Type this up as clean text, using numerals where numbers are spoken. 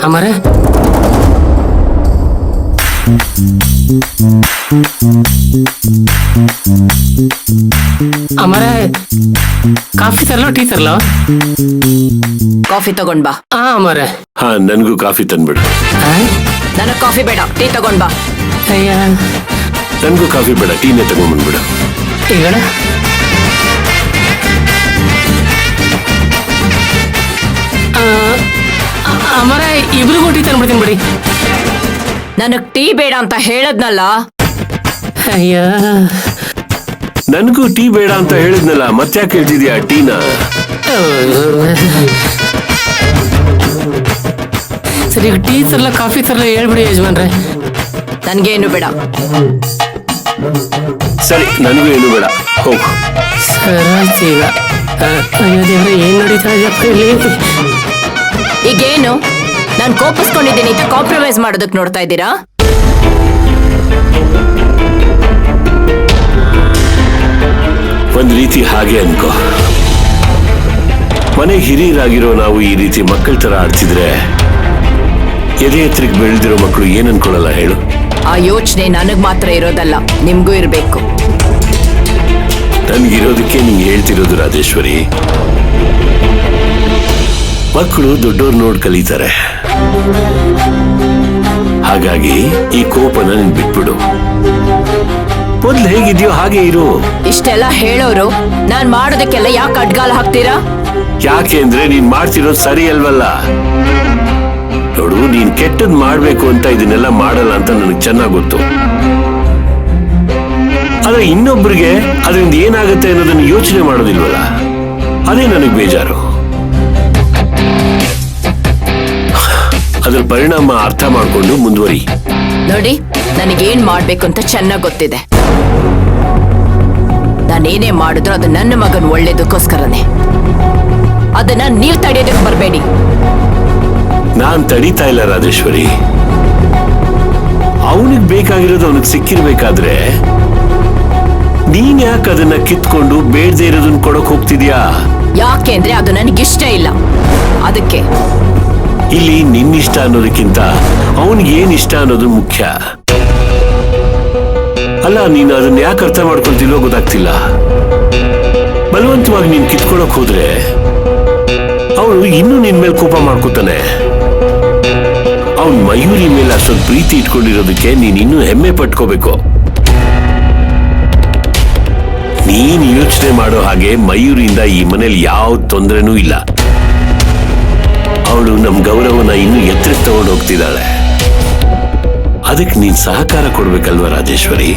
ಅಮರ ಅಮರ coffee ತರಲೋ tea ತರಲೋ? Coffee ತಗೊಂಡ್ ಬಾ. ಅಮರ ಹಾ ನನ್ಗೂ ಕಾಫಿ ತಂದ್ಬಿಡು. ನನಗ್ ಕಾಫಿ ಬೇಡ, ಟೀ ತಗೊಂಡ್ ಬಾ. ಅಯ್ಯ ನನ್ಗೂ ಕಾಫಿ ಬೇಡ, ಟೀನೇ ತಗೊಂಡ್ಬಂದ್ಬಿಡು. ಈಗ ಅಮರ ಇಬ್ರಿಗೂ ಟೀ ತಂದ್ಬಿಡ್ತೀನಿ ಬಿಡಿ. ನನಗ್ ಟೀ ಬೇಡ ಅಂತ ಹೇಳದ್ನಲ್ಲ. ಅಯ್ಯ ನನ್ಗೂ ಟೀ ಬೇಡ ಅಂತ ಹೇಳಿದ್ನಲ್ಲ, ಮತ್ತ್ಯಾಕೆ ಹೇಳ್ತಿದ್ಯಾ ಟೀನಾ? ಸರಿ ಟೀ ತರಲ್ಲ ಕಾಫಿ ತರಲ್ಲ ಹೇಳ್ಬಿಡಿ ಯಜಮಾನ್ರೆ. ನನ್ಗೇನು ಬೇಡ. ಸರಿ ನನಗೂ ಏನು ಬೇಡ, ಹೋಗು. ಸರಾಯ್ತು ಈಗ. ಅಯ್ಯೋ ದೇವ್ರೆ, ಏನ್ ನಡೀತಾ ಇದೆಯಪ್ಪ ಇಲ್ಲಿ? ಈಗೇನು ನಾನ್ ಕೋಪಿಸ್ಕೊಂಡಿದ್ದೀನಿ ಅಂತ ಕಾಂಪ್ರಮೈಸ್ ಮಾಡೋದಕ್ ನೋಡ್ತಾ ಇದ್ದೀರಾ? ಒಂದ್ ರೀತಿ ಹಾಗೆ ಅನ್ಕೋ. ಮನೆ ಹಿರಿಯರಾಗಿರೋ ನಾವು ಈ ರೀತಿ ಮಕ್ಕಳ ತರ ಆಡ್ತಿದ್ರೆ ಎದೆ ಎತ್ತರಕ್ಕೆ ಬೆಳೆದಿರೋ ಮಕ್ಕಳು ಏನ್ ಅನ್ಕೊಳ್ಳಲ್ಲ ಹೇಳು? ಆ ಯೋಚನೆ ನನಗ್ ಮಾತ್ರ ಇರೋದಲ್ಲ, ನಿಮ್ಗೂ ಇರ್ಬೇಕು. ನನ್ಗಿರೋದಕ್ಕೆ ನೀನ್ ಹೇಳ್ತಿರೋದು ರಾಜೇಶ್ವರಿ. ಮಕ್ಕಳು ದೊಡ್ಡೋರ್ ನೋಡ್ ಕಲಿತಾರೆ. ಹಾಗಾಗಿ ಈ ಕೋಪನ ನೀನ್ ಬಿಟ್ಬಿಡು. ಮೊದ್ಲು ಹೇಗಿದ್ಯೋ ಹಾಗೆ ಇರು. ಇಷ್ಟೆಲ್ಲ ಹೇಳೋರು ನಾನ್ ಮಾಡೋದಕ್ಕೆಲ್ಲ ಯಾಕೆ ಅಡ್ಗಾಲ ಹಾಕ್ತೀರಾ? ಯಾಕೆ ಅಂದ್ರೆ ನೀನ್ ಮಾಡ್ತಿರೋದು ಸರಿ ಅಲ್ವಲ್ಲ. ನೋಡು, ನೀನ್ ಕೆಟ್ಟದ್ ಮಾಡ್ಬೇಕು ಅಂತ ಇದನ್ನೆಲ್ಲ ಮಾಡಲ್ಲ ಅಂತ ನನಗೆ ಚೆನ್ನಾಗ್ ಗೊತ್ತು. ಆದ್ರೆ ಇನ್ನೊಬ್ರಿಗೆ ಅದರಿಂದ ಏನಾಗುತ್ತೆ ಅನ್ನೋದನ್ನ ಯೋಚನೆ ಮಾಡೋದಿಲ್ವಲ್ಲ, ಅದೇ ನನಗ್ ಬೇಜಾರು. ಅದ್ರ ಪರಿಣಾಮ ಅರ್ಥ ಮಾಡ್ಕೊಂಡು ಮುಂದುವರಿ. ನೋಡಿ, ನನಗೇನ್ ಮಾಡ್ಬೇಕು ಅಂತ ಚೆನ್ನಾಗ್ ಗೊತ್ತಿದೆ. ನಾನೇನೇ ಮಾಡಿದ್ರು ಅದು ನನ್ನ ಮಗನ್ ಒಳ್ಳೇದಕ್ಕೋಸ್ಕರನೇ. ಅದನ್ನ ನೀವ್ ತಡೆಯೋದಕ್ಕೆ ಬರಬೇಡಿ. ನಾನ್ ತಡೀತಾ ಇಲ್ಲ ರಾಜೇಶ್ವರಿ. ಅವನಿಗೆ ಬೇಕಾಗಿರೋದು ಅವನಿಗೆ ಸಿಕ್ಕಿರ್ಬೇಕಾದ್ರೆ ನೀನ್ ಯಾಕೆ ಅದನ್ನ ಕಿತ್ಕೊಂಡು ಬೇಡದೇ ಇರೋದನ್ನ ಕೊಡಕ್ ಹೋಗ್ತಿದ್ಯಾ? ಯಾಕೆ ಅಂದ್ರೆ ಅದು ನನಗಿಷ್ಟ ಇಲ್ಲ, ಅದಕ್ಕೆ. ಇಲ್ಲಿ ನಿನ್ನಿಷ್ಟ ಅನ್ನೋದಕ್ಕಿಂತ ಅವನಿಗೆ ಏನ್ ಇಷ್ಟ ಅನ್ನೋದು ಮುಖ್ಯ ಅಲ್ಲ. ನೀನು ಅದನ್ನ ಯಾಕೆ ಅರ್ಥ ಮಾಡ್ಕೊಳ್ತಿಲ್ವೋ ಗೊತ್ತಾಗ್ತಿಲ್ಲ. ಬಲವಂತವಾಗಿ ನೀನ್ ಕಿತ್ಕೊಳಕ್ ಹೋದ್ರೆ ಅವನು ಇನ್ನೂ ನಿನ್ ಮೇಲೆ ಕೋಪ ಮಾಡ್ಕೊತಾನೆ. ಅವನ್ ಮಯೂರಿ ಮೇಲೆ ಅಷ್ಟೊಂದು ಪ್ರೀತಿ ಇಟ್ಕೊಂಡಿರೋದಕ್ಕೆ ನೀನ್ ಇನ್ನೂ ಹೆಮ್ಮೆ ಪಟ್ಕೋಬೇಕು. ನೀನ್ ಯೋಚನೆ ಮಾಡೋ ಹಾಗೆ ಮಯೂರಿಯಿಂದ ಈ ಮನೇಲಿ ಯಾವ ತೊಂದರೆನೂ ಇಲ್ಲ. ಅವಳು ನಮ್ ಗೌರವನ ಇನ್ನೂ ಎತ್ತರಕ್ಕೆ ತಗೊಂಡು ಹೋಗ್ತಿದ್ದಾಳೆ. ಅದಕ್ಕೆ ನೀನ್ ಸಹಕಾರ ಕೊಡ್ಬೇಕಲ್ವ ರಾಜೇಶ್ವರಿ?